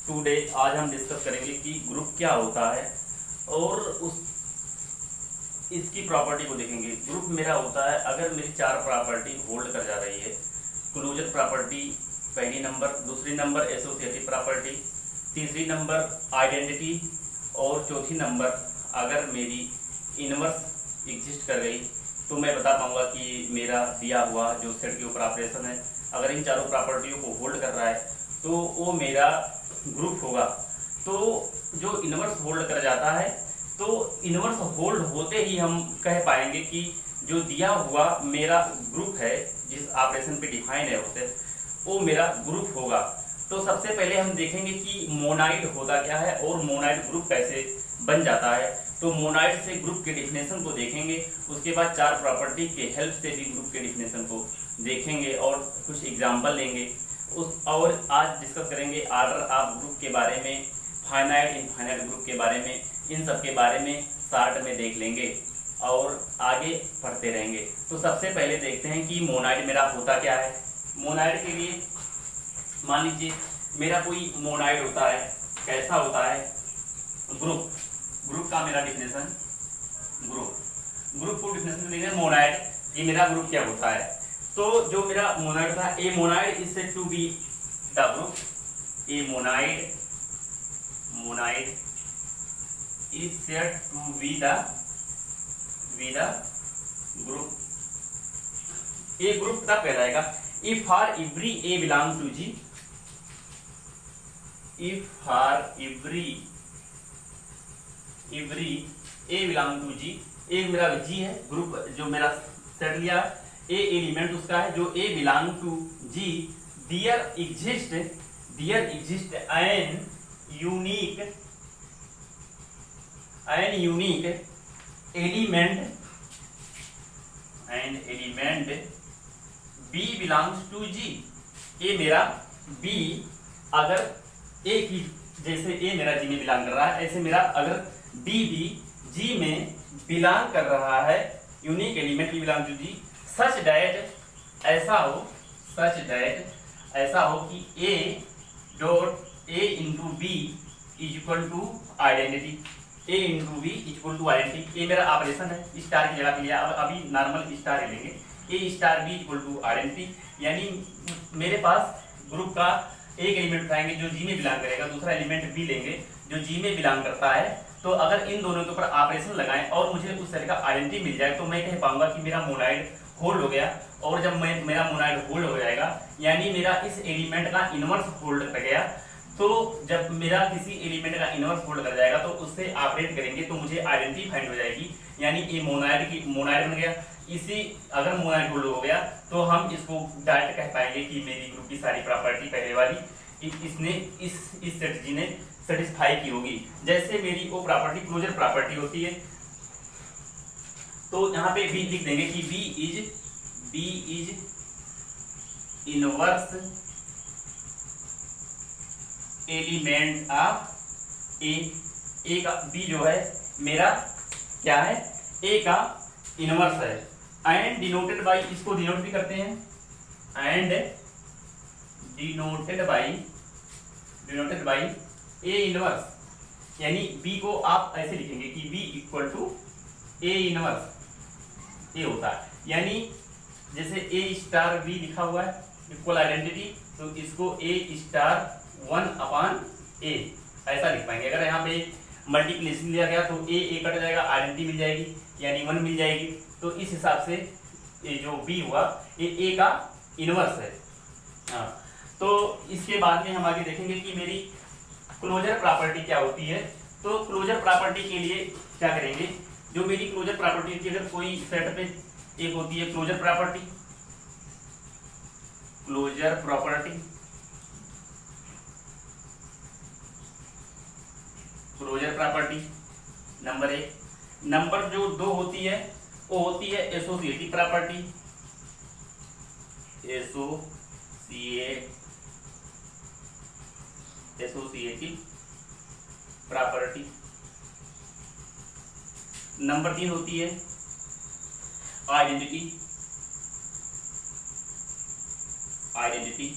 Today आज हम discuss करेंगे कि ग्रुप क्या होता है और उस इसकी प्रॉपर्टी को देखेंगे। ग्रुप मेरा होता है अगर मेरी चार प्रॉपर्टी होल्ड कर जा रही है। क्लोजर प्रॉपर्टी पहली नंबर, दूसरी नंबर एसोसिएटिव प्रॉपर्टी, तीसरी नंबर आइडेंटिटी और चौथी नंबर अगर मेरी इनवर्स एग्जिस्ट कर गई तो मैं बता पाऊंगा कि मेरा दिया हुआ जो सेट के ऊपर ऑपरेशन है अगर इन चारों प्रॉपर्टियों को होल्ड कर रहा है तो वो मेरा ग्रुप होगा। तो जो इनवर्स होल्ड कर जाता है तो इनवर्स होल्ड होते ही हम कह पाएंगे कि जो दिया हुआ मेरा ग्रुप है जिस ऑपरेशन पे डिफाइन है उसे वो मेरा ग्रुप होगा। तो सबसे पहले हम देखेंगे कि मोनाइड होता क्या है और मोनाइड ग्रुप कैसे बन जाता है। तो मोनाइड से ग्रुप के डिफिनेशन को देखेंगे, उसके बाद चार प्रॉपर्टी के हेल्प से भी ग्रुप के डिफिनेशन को देखेंगे और कुछ एग्जाम्पल लेंगे और आज डिस्कस करेंगे ऑर्डर ऑफ ग्रुप के बारे में, फाइनाइट इनफाइनाइट ग्रुप के बारे में, इन सब के बारे में शार्ट में देख लेंगे और आगे पढ़ते रहेंगे। तो सबसे पहले देखते हैं कि मोनाइड मेरा होता क्या है। मोनाइड के लिए मान लीजिए मेरा कोई मोनाइड होता है, कैसा होता है, ग्रुप का मेरा डिफिनेशन, ग्रुप को डिफिनेशन देंगे मोनाइड, ये मेरा ग्रुप क्या होता है। तो जो मेरा मोनाइड था, ए monoid is said to be the group, A monoid is said to be the group। A group तब कहलाएगा if for every A belong to G, if for every A belong to G, A मेरा G है, group जो मेरा set लिया A element उसका है जो A belong to G, there exist an unique element B belongs to G। A मेरा B अगर A की जैसे A मेरा G में बिलोंग कर रहा है ऐसे मेरा अगर B भी G में बिलोंग कर रहा है, unique element B belongs to G such that ऐसा हो कि A dot A into B is equal to identity, A into B equal to identity. ये मेरा ऑपरेशन है स्टार की जगह पे लिया, अभी नॉर्मल स्टार लेंगे, A star B equal to identity. यानी मेरे पास ग्रुप का एक एलिमेंट उठाएंगे जो G में बिलोंग करेगा, दूसरा एलिमेंट B लेंगे जो G में बिलोंग करता है। तो अगर इन दोनों के ऊपर ऑपरेशन लगाएं और मुझे उस तरह का आइडेंटिटी मिल जाए तो मैं कह पाऊंगा कि मेरा मोनाइड होल्ड हो गया। और जब मेरा मोनाइड होल्ड हो जाएगा यानी मेरा इस एलिमेंट का इनवर्स होल्ड कर गया, तो जब मेरा किसी एलिमेंट का इनवर्स होल्ड कर जाएगा तो उससे ऑपरेट करेंगे तो मुझे आइडेंटिटी फाइंड हो जाएगी, यानी ये मोनाइड बन गया। इसी अगर मोनाइड होल्ड हो गया तो हम इसको डायरेक्ट कह पाएंगे कि मेरी ग्रुप की सारी प्रॉपर्टी पहले वाली इसने इस सेट जी ने सेटिस्फाई की होगी। जैसे मेरी वो प्रॉपर्टी क्लोजर प्रॉपर्टी होती है तो यहाँ पे बी लिख देंगे कि B is inverse element of ए का बी जो है मेरा क्या है, ए का इनवर्स है एंड डिनोटेड बाई, इसको डिनोट भी करते हैं and denoted by A inverse, यानी बी को आप ऐसे लिखेंगे कि B equal to A inverse, ए होता है यानी जैसे ए स्टार बी लिखा हुआ है इक्वल आइडेंटिटी, तो इसको ए स्टार 1/a ऐसा लिख पाएंगे। अगर यहाँ पे मल्टीप्लिकेशन लिया गया तो ए कट जाएगा, आइडेंटिटी मिल जाएगी यानी 1 मिल जाएगी। तो इस हिसाब से ये जो b हुआ ये a का इनवर्स है। हाँ, तो इसके बाद में हम आगे देखेंगे कि मेरी क्लोजर प्रॉपर्टी क्या होती है। तो क्लोजर प्रॉपर्टी के लिए क्या करेंगे, जो मेरी क्लोजर प्रॉपर्टी होती है, अगर कोई सेट पे एक होती है क्लोजर प्रॉपर्टी नंबर 1। नंबर जो 2 होती है वो होती है एसोसिएटिव प्रॉपर्टी, नंबर 3 होती है आइडेंटिटी,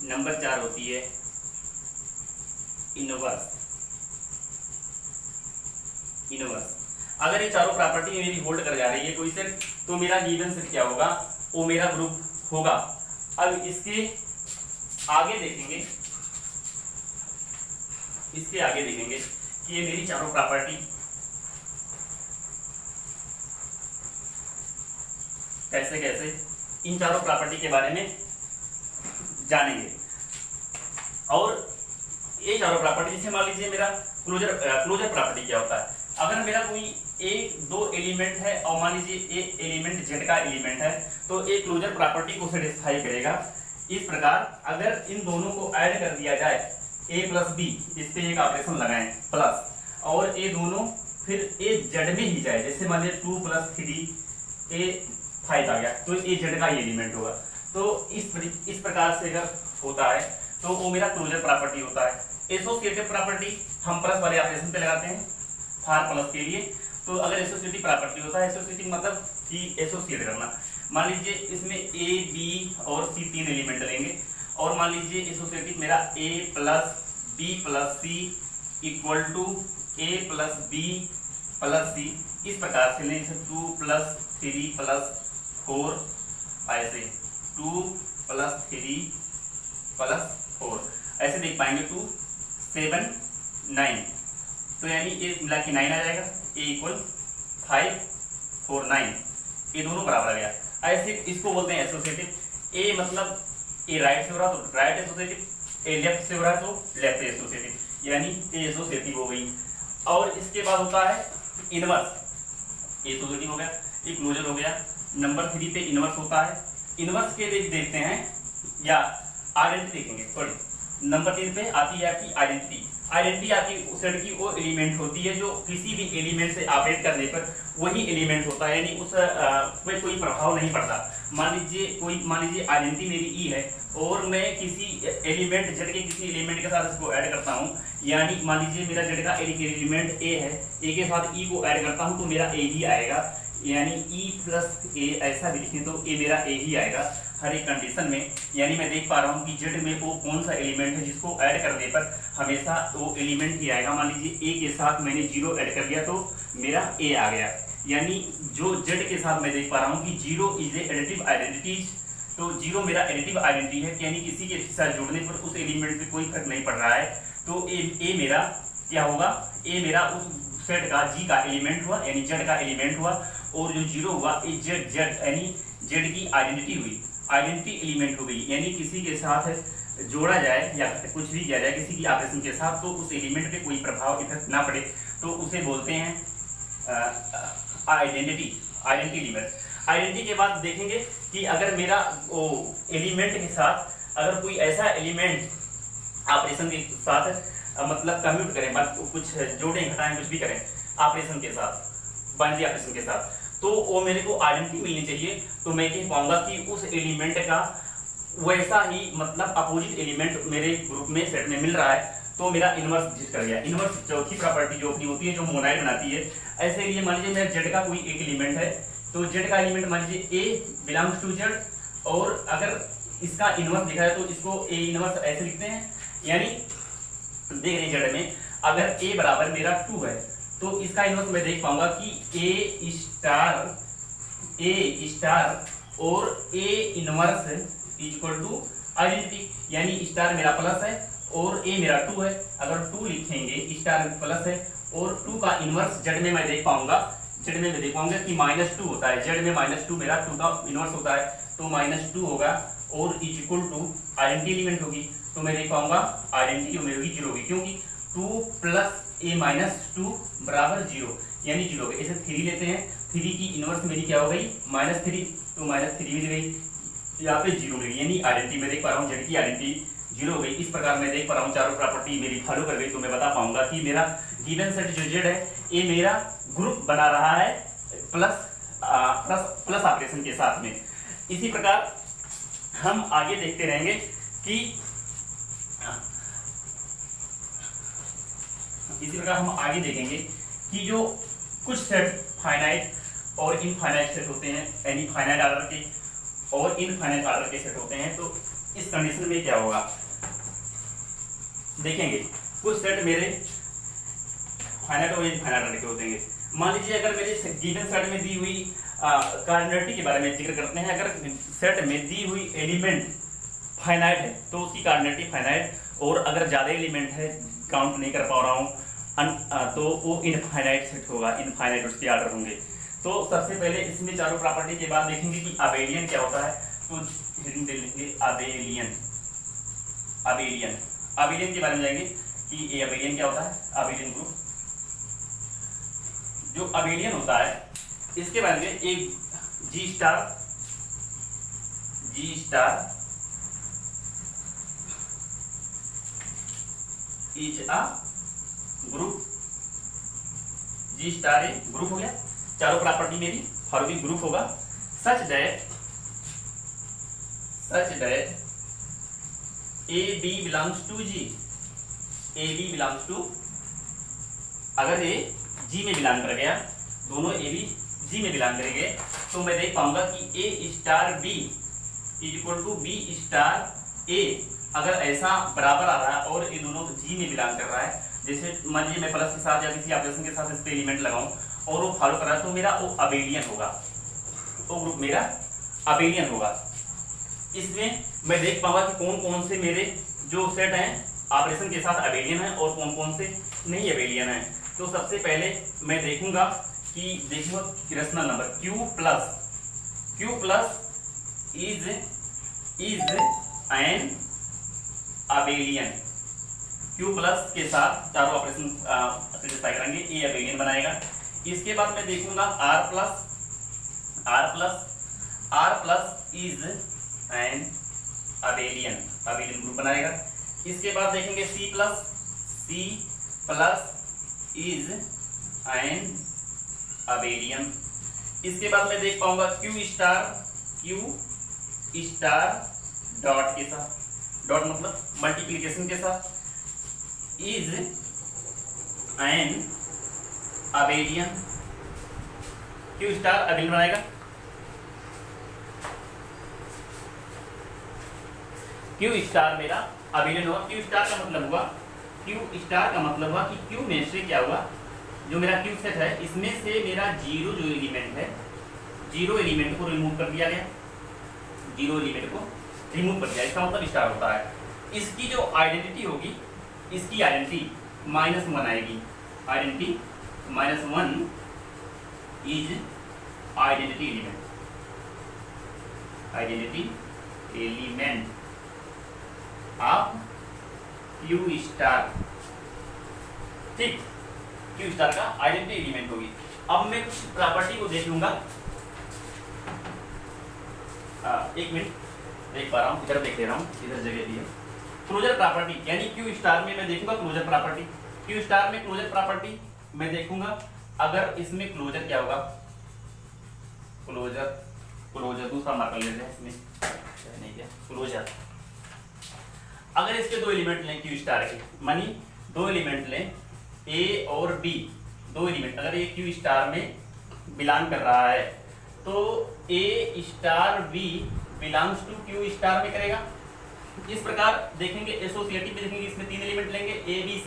नंबर 4 होती है इनवर्स इनवर्स। अगर ये चारों प्रॉपर्टी मेरी होल्ड कर जा रही है कोई सेट, तो मेरा गिवन सेट क्या होगा, वो मेरा ग्रुप होगा। अब इसके आगे देखेंगे कि ये मेरी चारों प्रॉपर्टी कैसे कैसे, इन चारों प्रॉपर्टी के बारे में जानेंगे। और ये चारों प्रॉपर्टी, जैसे मान लीजिए मेरा क्लोजर प्रॉपर्टी क्या होता है। अगर मेरा कोई एक दो एलिमेंट है और मान लीजिए एक एलिमेंट जेड का एलिमेंट है, तो एक क्लोजर प्रॉपर्टी को सेटिस्फाई करेगा। इस प्रकार अगर इन दोनों को ऐड कर दिया जाए a प्लस बी, इस पे एक ऑपरेशन लगाएं प्लस, और ये दोनों फिर ए जेड में ही जाए, जैसे मान लीजिए 2 + 3 ए 5 आ गया, तो ये जेड का ही एलिमेंट होगा। तो इस प्रकार से अगर होता है तो वो मेरा क्लोजर प्रॉपर्टी होता है। एसोसिएटिव प्रॉपर्टी हम प्लस वाले ऑपरेशन पे लगाते हैं फॉर प्लस के लिए। तो अगर एसोसिएटिव प्रॉपर्टी होता है, एसोसिएटिव मतलब कि एसोसिएट करना। मान लीजिए इसमें ए बी और सी 3 एलिमेंट लेंगे, और मान लीजिए एसोसिएटिव मेरा a + b + c = a + b + c। इस प्रकार से लें, 2 + 3 + 4, ऐसे 2 + 3 + 4 ऐसे देख पाएंगे। 2 7 9, तो यानी ये मिला के 9 आ जाएगा। a = 5 4 9, ये दोनों बराबर आ गया। ऐसे इसको बोलते हैं एसोसिएटिव। ए मतलब ए राइट से हो रहा तो राइट एसोसिएटिव, ए लेफ्ट से हो रहा तो लेफ्ट एसोसिएटिव, यानी ए एसोसिएटिव हो गई। और इसके बाद होता है इनवर्स। एसोसिएटिव हो गया, एक क्लोजर हो गया। नंबर 3 पे इनवर्स होता है। इनवर्स के देखते हैं या आइडेंटिटी देखेंगे। सॉरी, नंबर 3 पे आती है आपकी आइडेंटिटी। आइडेंटिटी आपकी उस सेट की वो एलिमेंट होती है जो किसी भी एलिमेंट से ऑपरेट करने पर वही एलिमेंट होता है, यानी उस पे कोई प्रभाव नहीं पड़ता। मान लीजिए आइडेंटिटी मेरी ई है और मैं किसी एलिमेंट जेड के किसी एलिमेंट के साथ इसको ऐड करता हूँ, यानी मान लीजिए मेरा जेड का एक एलिमेंट ए है, ए के साथ ई को ऐड करता हूँ तो मेरा ए ही आएगा, यानी ई + ए ऐसा भी लिखें तो ए मेरा ए ही आएगा हर एक कंडीशन में। यानी मैं देख पा रहा हूँ कि जेड में वो कौन सा एलिमेंट है जिसको ऐड करने पर हमेशा वो एलिमेंट ही आएगा। मान लीजिए ए के साथ मैंने 0 ऐड कर दिया तो मेरा ए आ गया, यानी जो जेड के साथ मैं देख पा रहा हूँ कि 0 इज ए एडिटिव आइडेंटिटी। तो 0 मेरा एडिटिव आइडेंटिटी है, यानी किसी के साथ जोड़ने पर उस एलिमेंट पे कोई फर्क नहीं पड़ रहा है। तो ए मेरा क्या होगा, ए मेरा उस सेट का जी का एलिमेंट हुआ, यानी जेड का एलिमेंट हुआ, और जो 0 हुआ ए जेड यानी जेड की आइडेंटिटी हुई, आइडेंटिटी एलिमेंट हो गई। यानी किसी के साथ जोड़ा जाए या कुछ भी किया जाए किसी की ऑपरेशन के साथ तो उस एलिमेंट पे कोई प्रभाव इफेक्ट ना पड़े, तो उसे बोलते हैं आइडेंटिटी एलिमेंट। आइडेंटिटी के बाद देखेंगे कि अगर मेरा वो एलिमेंट के साथ अगर कोई ऐसा एलिमेंट ऑपरेशन के साथ मतलब कम्यूट करें, मतलब कुछ जोड़ें घटाएं कुछ भी करें ऑपरेशन के साथ, बाइनरी ऑपरेशन के साथ, तो वो मेरे को आइडेंटिटी मिलनी चाहिए। तो मैं कह पाऊंगा कि उस एलिमेंट का वैसा ही मतलब अपोजिट एलिमेंट मेरे ग्रुप में सेट में मिल रहा है, तो मेरा इनवर्स जित कर गया। इनवर्स चौथी प्रॉपर्टी जो अपनी होती है जो मोनाइड बनाती है। ऐसे लिए मान लीजिए मेरा जेड का कोई एक एलिमेंट है, तो जेड का एलिमेंट मान लीजिए ए बिलोंग्स टू जेड, और अगर इसका इनवर्स दिखा है तो इसको ए इनवर्स ऐसे लिखते हैं। यानी देख रहे जेड में अगर ए बराबर मेरा 2 है तो इसका इनवर्स मैं देख पाऊंगा कि ए स्टार और A inverse equal to identity, यानी स्टार मेरा प्लस है और ए मेरा 2 है। अगर 2 लिखेंगे स्टार प्लस है और 2 का इनवर्स जेड में मैं देख पाऊंगा, जेड में मैं देख पाऊंगा कि -2 होता है, जेड में -2 मेरा 2 का इनवर्स होता है, तो -2 होगा और इक्वल टू आइडेंटिटी एलिमेंट होगी, तो मैं देख पाऊंगा आइडेंटिटी मेरी 0 होगी, क्योंकि 2 + a - 2 = 0, यानी 0 होगा। इसे 3 लेते हैं, 3 की इनवर्स मेरी क्या हो गई -3, तो -3 मिल गई, यहाँ पे 0 मिल गई, यानी आइडेंटिटी मैं देख पा रहा हूँ जेड की आइडेंटिटी 0 हो गई। इस प्रकार मैं देख पा रहा हूँ चारों प्रॉपर्टी मेरी फॉलो कर गई, तो मैं बता पाऊंगा कि मेरा गिवन सेट जो जेड है ये मेरा ग्रुप बना रहा है प्लस ऑपरेशन के साथ में। इसी प्रकार हम आगे देखते रहेंगे कि जो कुछ सेट फाइनाइट और इनफाइनाइट सेट होते हैं, यानी फाइनाइट ऑर्डर के और इनफाइनाइट ऑर्डर के सेट होते हैं, तो इस कंडीशन में क्या होगा देखेंगे। कुछ सेट मेरे फाइनाइट और इनफाइनाइट के होते हैं। मान लीजिए अगर मेरे गिवन सेट में दी हुई कार्डिनलिटी के बारे में जिक्र करते हैं, अगर सेट में दी हुई एलिमेंट फाइनाइट है तो उसकी कार्डिनलिटी फाइनाइट, और अगर ज़्यादा एलिमेंट है, काउंट नहीं कर पा रहा हूँ, तो वो इनफाइनाइट सेट होगा, इनफाइनाइट उसके आर्डर होंगे। तो सबसे पहले इसमें चारों प्रॉपर्टी के बाद देखेंगे कि अबेलियन क्या होता है, तो हेडिंग दे लेंगे अबेलियन। अबेलियन अबेलियन के बारे में जाएंगे कि ये अबेलियन क्या होता है। अबेलियन ग्रुप जो अबेलियन होता है इसके बारे में एक जी star is a group. Ji star A group हो गया, चारों प्रॉपर्टी मेरी फॉलोइंग ग्रुप होगा। Such that A B belongs to ji. A B belongs to, अगर ए जी में बिलोंग कर गया, दोनों ए बी जी में बिलोंग करेंगे, तो मैं देख पाऊंगा कि A star B is equal to be star ए। अगर ऐसा बराबर आ रहा है और ये दोनों जी में बिलोंग कर रहा है, जैसे मान लीजिए मैं प्लस के साथ या किसी ऑपरेशन के साथ इस पे एलिमेंट लगाऊं और वो फॉलो कर रहा है, तो मेरा वो अबेलियन होगा, वो ग्रुप मेरा अबेलियन होगा। इसमें मैं देख पाऊंगा कि कौन कौन से मेरे जो सेट हैं ऑपरेशन के साथ अबेलियन है और कौन कौन से नहीं अबेलियन है। तो सबसे पहले मैं देखूंगा कि rational number Q plus is an abelian. Q plus के साथ चारों ऑपरेशन सेटिस्फाई करेंगे, ए अबेलियन बनाएगा। इसके बाद मैं देखूंगा R plus is an abelian group बनाएगा। इसके बाद देखेंगे C plus is an abelian. इसके बाद मैं देख पाऊंगा Q स्टार डॉट के साथ, डॉट मतलब मल्टीप्लिकेशन के साथ, is an abelian. Q star abelian बनाएगा। Q स्टार मेरा अबेलियन होगा। Q स्टार का मतलब हुआ कि Q में से क्या हुआ, जो मेरा Q सेट है इसमें से मेरा जीरो जो एलिमेंट है, जीरो एलिमेंट को रिमूव कर दिया गया, जीरो एलिमेंट को रिमूव कर दिया, इसका मतलब स्टार होता है। इसकी जो आइडेंटिटी होगी, इसकी आइडेंटिटी -1 आएगी। Identity -1 is identity element of Q star. ठीक, Q स्टार का आइडेंटिटी एलिमेंट होगी। अब मैं कुछ प्रॉपर्टी को देख लूंगा। एक मिनट, देख पा रहा हूँ, इधर देख ले रहा हूँ, इधर जगह दी है। क्लोजर प्रॉपर्टी यानी Q स्टार में मैं देखूंगा क्लोजर प्रॉपर्टी। Q स्टार में क्लोजर प्रॉपर्टी मैं देखूंगा, अगर इसमें क्लोजर क्या होगा, क्लोजर दूसरा मार्कर लेते हैं इसमें, नहीं क्या क्लोजर। अगर इसके दो एलिमेंट लें Q स्टार के, मानी दो एलिमेंट लें A और B, दो एलिमेंट, अगर ये Q स्टार में बिलोंग कर रहा है तो A star B belongs to Q star में करेगा। इस प्रकार देखेंगे, एसोसिएटिव में देखेंगे, इसमें तीन एलिमेंट लेंगे A B C।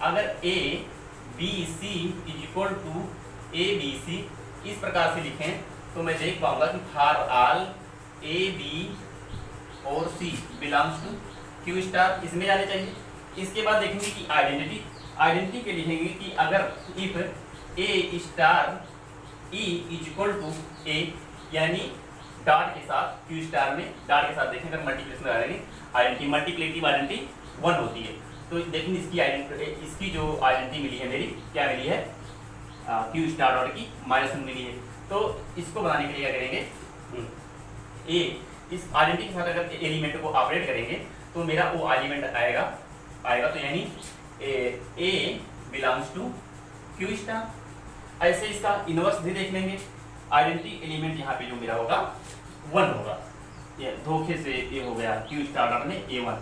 अगर A B C is equal to A B C इस प्रकार से लिखें तो मैं देख पाऊंगा कि फॉर ऑल A B और C belongs to Q star, इसमें जाने चाहिए। इसके बाद देखेंगे कि आइडेंटिटी के लिखेंगे कि अगर if A star E is equal to A, यानी डॉट के साथ Q स्टार में डॉट के साथ देखें, अगर मल्टीप्लिकेशन लगाएंगे, आइडेंटिटी मल्टीप्लिकेटिव आइडेंटिटी 1 होती है। तो देखेंगे इसकी जो आइडेंटिटी मिली है मेरी, क्या मिली है, Q स्टार डॉट की -1 मिली है। तो इसको बनाने के लिए क्या करेंगे, इस आइडेंटिटी के साथ अगर एलिमेंट को ऑपरेट करेंगे तो मेरा वो एलिमेंट आएगा। तो यानी A belongs to Q star. ऐसे इसका इनवर्स भी देख लेंगे, आइडेंटिटी एलिमेंट यहाँ पे जो मेरा होगा 1 होगा, ये धोखे से ये हो गया Q स्टार डॉट में A1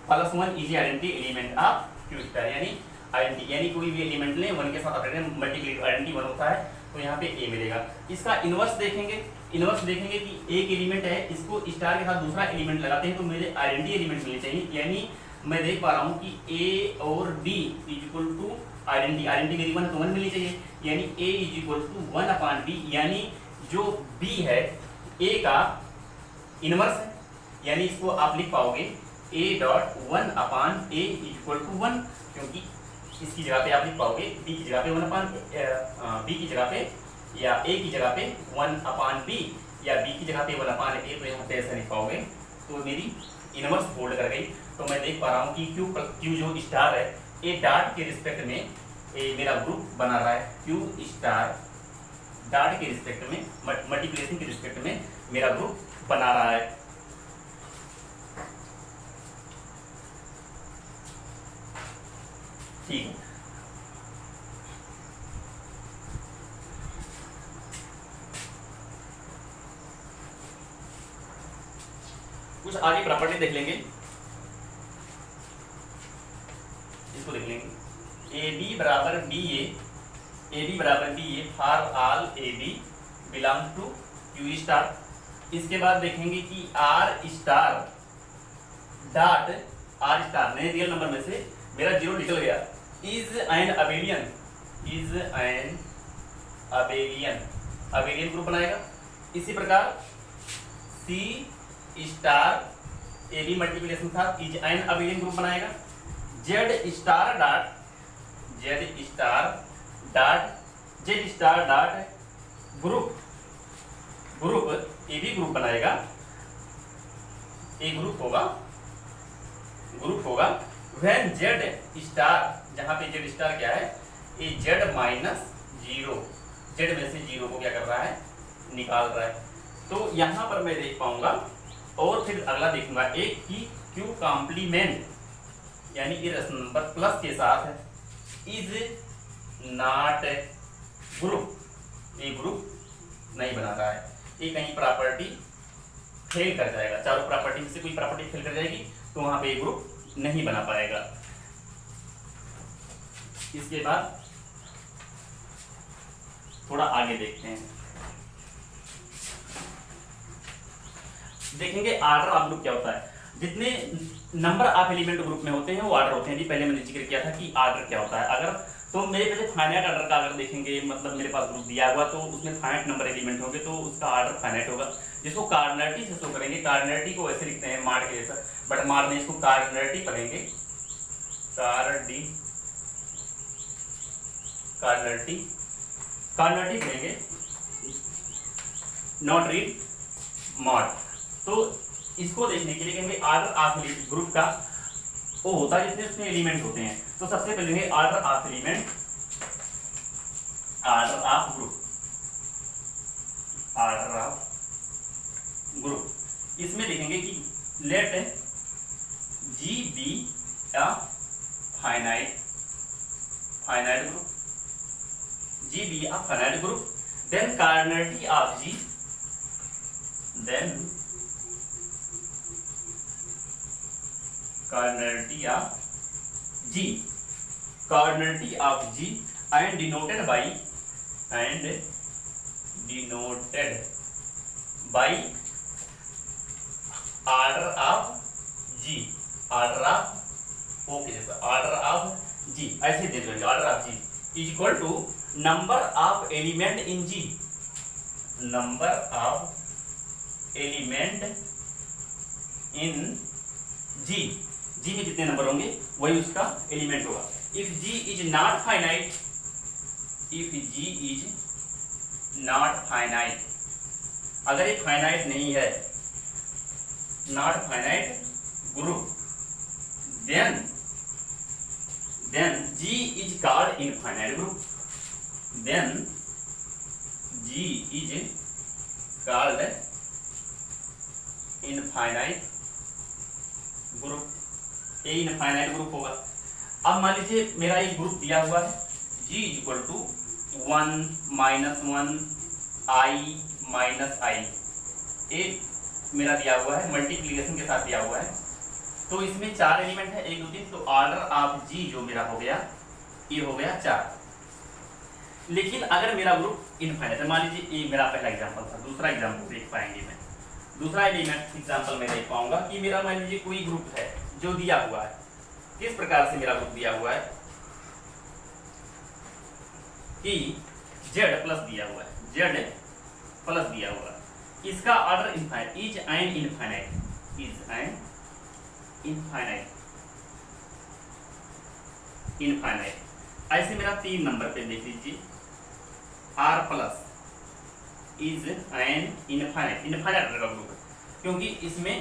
+1 is identity element of Q star. यानी कोई भी एलिमेंट लें 1 के साथ ऑपरेट मल्टीप्लिकेटिव आइडेंटिटी 1 होता है, तो यहाँ पे A मिलेगा। इसका इनवर्स देखेंगे कि एक एलिमेंट है, इसको स्टार के साथ दूसरा एलिमेंट लगाते हैं तो मेरे आइडेंटिटी एलिमेंट मिलने चाहिए, यानी मैं देख पा रहा हूँ कि ए और D is equal to identity मेरी 1 तो 1 मिलनी चाहिए, यानी ए इज इक्वल टू 1/b, यानी जो बी है ए का इनवर्स है, यानी इसको आप लिख पाओगे a dot 1/a is equal to 1, क्योंकि इसकी जगह पे आप लिख पाओगे b की जगह पे 1/b की जगह पे, या a की जगह पे 1/b, या b की जगह पे 1/a, तो यहाँ पे ऐसा लिख पाओगे, तो मेरी इनवर्स होल्ड कर गई। तो मैं देख पा रहा हूँ कि क्यू जो स्टार है ए डॉट के रिस्पेक्ट में मेरा ग्रुप बना रहा है, क्यू स्टार डॉट के रिस्पेक्ट में, मल्टीप्लिकेशन के रिस्पेक्ट में मेरा ग्रुप बना रहा है। ठीक है, कुछ आगे प्रॉपर्टी देख लेंगे, इसको देख लेंगे। ए बी बराबर B A for all A B belong to Q star. इसके बाद देखेंगे कि R star dot R star, नए रियल नंबर में से मेरा जीरो निकल गया, इज एन अबेलियन ग्रुप बनाएगा। इसी प्रकार C star A B multiplication था, इज एन अबेलियन ग्रुप बनाएगा। Z star dot group A B group बनाएगा, ए ग्रुप होगा व्हेन जेड स्टार, जहां पे जेड स्टार क्या है, A Z minus zero, Z में से जीरो को क्या कर रहा है, निकाल रहा है। तो यहां पर मैं देख पाऊंगा, और फिर अगला देखूंगा एक की क्यू कॉम्प्लीमेंट, यानी इरेशनल नंबर प्लस के साथ is not group, A group नहीं बना रहा है, ये कहीं प्रॉपर्टी फेल कर जाएगा, चारों प्रॉपर्टी में से कोई प्रॉपर्टी फेल कर जाएगी तो वहां पे ए ग्रुप नहीं बना पाएगा। इसके बाद थोड़ा आगे देखते हैं, देखेंगे आर्डर ऑफ ग्रुप क्या होता है। जितने नंबर ऑफ एलिमेंट ग्रुप में होते हैं वो आर्डर होते हैं जी, पहले मैंने जिक्र किया था कि आर्डर क्या होता है। अगर तो मेरे पहले फाइनाइट आर्डर का अगर देखेंगे, मतलब मेरे पास ग्रुप दिया हुआ तो उसमें फाइनाइट नंबर एलिमेंट होंगे तो उसका आर्डर फाइनाइट होगा, जिसको कार्डिनलिटी से शो करेंगे। कार्डिनलिटी को ऐसे लिखते हैं मार्ड के जैसा, बट मार्ड नहीं, इसको कार्डिनलिटी पढ़ेंगे, कार्डिनलिटी पढ़ेंगे, नॉट रीड मॉड। तो इसको देखने के लिए कहेंगे आर्डर ऑफ ग्रुप का वो होता है जितने उसमें एलिमेंट होते हैं। तो सबसे पहले है order of element, order of group. इसमें देखेंगे कि let G be a finite group, G be a finite group, then cardinality of G, then cardinality of G and denoted by order of G, order of O के जैसा, order of G ऐसे देख लेंगे। order of G is equal to number of element in G, number of element in G, G में जितने number होंगे वही उसका एलिमेंट होगा। if G is not finite, अगर ये फाइनाइट नहीं है, not finite group, then G is called infinite group, then G is called infinite group, ये इनफाइनाइट ग्रुप होगा। अब मान लीजिए मेरा एक ग्रुप दिया हुआ है G is equal to 1 -1 I -I, एक मेरा दिया हुआ है मल्टीप्लिकेशन के साथ दिया हुआ है। तो इसमें 4 एलिमेंट है, 1 2 3, तो ऑर्डर ऑफ G जो मेरा हो गया, ये हो गया 4। लेकिन अगर मेरा ग्रुप इनफाइनाइट है, मान लीजिए ये मेरा पहला एग्जांपल था, दूसरा एग्जांपल देख पाएंगे मैं, दूसरा एलिमेंट एग्जांपल में देख पाऊंगा कि मेरा मान लीजिए कोई ग्रुप है जो दिया हुआ है, किस प्रकार से मेरा ग्रुप दिया हुआ है कि Z प्लस दिया हुआ है, Z प्लस दिया हुआ है, इसका order infinite, is an infinite, is an infinite, infinite. ऐसे मेरा 3 नंबर पे देख लीजिए, R plus is an infinite, infinite order का ग्रुप है, क्योंकि इसमें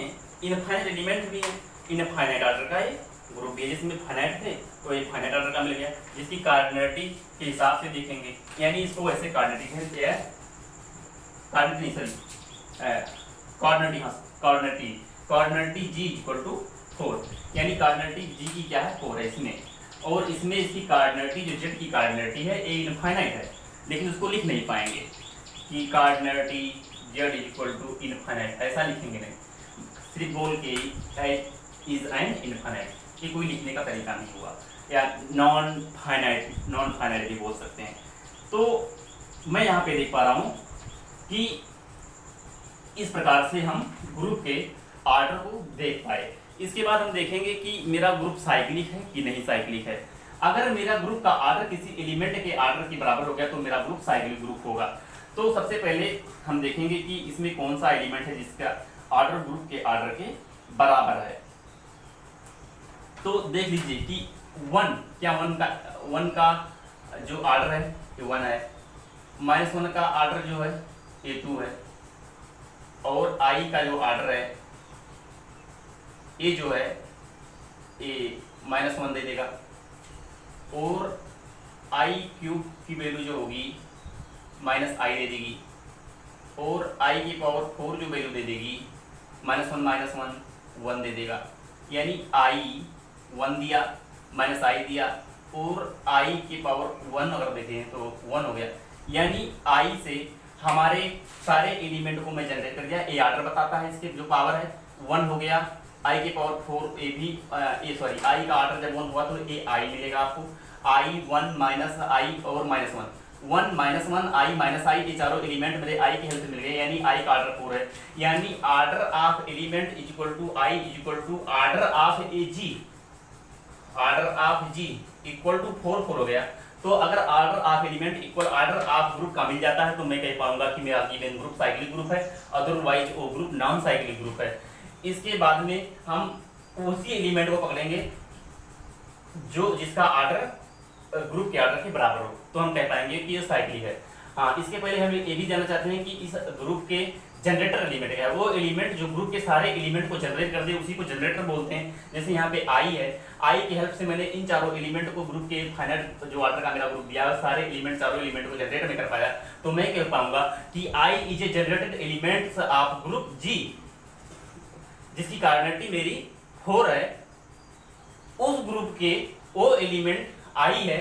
इनफाइनाइट एलिमेंट भी है, इनफाइनाइट ऑर्डर का ये ग्रुप है, जिसमें फाइनाइट थे तो एक फाइनाइट ऑर्डर का मिल गया, जिसकी कार्डिनलिटी के हिसाब से देखेंगे, यानी इसको वैसे कार्डिनलिटी है, कार्डिनलिटी नहीं सॉरी कार्डिनलिटी, हाँ कार्डिनलिटी G इक्वल टू 4, यानी कार्डिनलिटी G की क्या है 4 है इसमें, और इसमें इसकी कार्डिनलिटी जो Z की कार्डिनलिटी है ये इनफाइनाइट है, लेकिन उसको लिख नहीं पाएंगे कि cardinality Z equal to infinite, ऐसा लिखेंगे नहीं, सिर्फ बोल के इज एन इनफाइनाइट, ये कोई लिखने का तरीका नहीं हुआ, या नॉन फाइनाइट भी बोल सकते हैं। तो मैं यहाँ पे देख पा रहा हूँ कि इस प्रकार से हम ग्रुप के ऑर्डर को देख पाए। इसके बाद हम देखेंगे कि मेरा ग्रुप साइक्लिक है कि नहीं साइक्लिक है। अगर मेरा ग्रुप का ऑर्डर किसी एलिमेंट के ऑर्डर के बराबर हो गया तो मेरा ग्रुप साइक्लिक ग्रुप होगा। तो सबसे पहले हम देखेंगे कि इसमें कौन सा एलिमेंट है जिसका ऑर्डर ग्रुप के ऑर्डर के बराबर है। तो देख लीजिए कि 1 क्या 1 का जो ऑर्डर है ये 1 है, -1 का ऑर्डर जो है ये 2 है, और i का जो ऑर्डर है ये जो है ये -1 दे देगा, और i क्यूब की वैल्यू जो होगी -i दे देगी, और i की पावर 4 जो वैल्यू दे देगी -1 1 दे देगा, यानी i 1 दिया -i दिया, और i की पावर 1 अगर देखें तो 1 हो गया, यानी i से हमारे सारे एलिमेंट को मैं जनरेट कर दिया। ए ऑर्डर बताता है, इसके जो पावर है 1 हो गया, i के पावर 4 ए भी i का ऑर्डर जब 1 हुआ तो ए i मिलेगा आपको, i 1 -i और -1 1 -1 i -i ये चारों एलिमेंट मेरे i की हेल्प से मिल गए, यानी i का ऑर्डर 4 है, यानी order of element is equal to i is equal to order of A G, order of g equal to 4 हो गया। तो अगर order of element equal order of group का मिल जाता है तो मैं कह पाऊंगा कि मेरा गिवन ग्रुप साइक्लिक ग्रुप है, अदरवाइज वो ग्रुप नॉन साइक्लिक ग्रुप है। इसके बाद में हम उसी एलिमेंट को पकड़ेंगे जो जिसका ऑर्डर ग्रुप के ऑर्डर के बराबर हो, तो हम कह पाएंगे कि ये साइक्लिक है। हाँ, इसके पहले हम ये भी जानना चाहते हैं कि इस ग्रुप के जनरेटर एलिमेंट क्या है। वो एलिमेंट जो ग्रुप के सारे एलिमेंट को जनरेट कर दे उसी को जनरेटर बोलते हैं। जैसे यहाँ पे आई है, आई की हेल्प से मैंने इन चारों एलिमेंट को ग्रुप के फाइनल जो ऑर्डर का मेरा ग्रुप दिया सारे एलिमेंट चारों एलिमेंट को जनरेट नहीं कर पाया, तो मैं कह पाऊंगा कि I is AI generated elements of group जी, जिसकी कार्डिनलिटी मेरी 4 है। उस ग्रुप के वो एलिमेंट आई है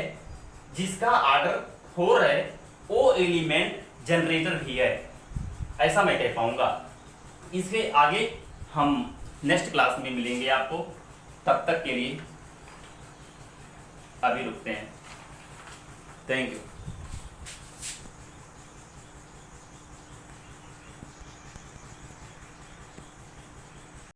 जिसका ऑर्डर 4 है, वो एलिमेंट जनरेटर भी है, ऐसा मैं कह पाऊंगा। इसके आगे हम नेक्स्ट क्लास में मिलेंगे आपको, तब तक के लिए अभी रुकते हैं। Thank you.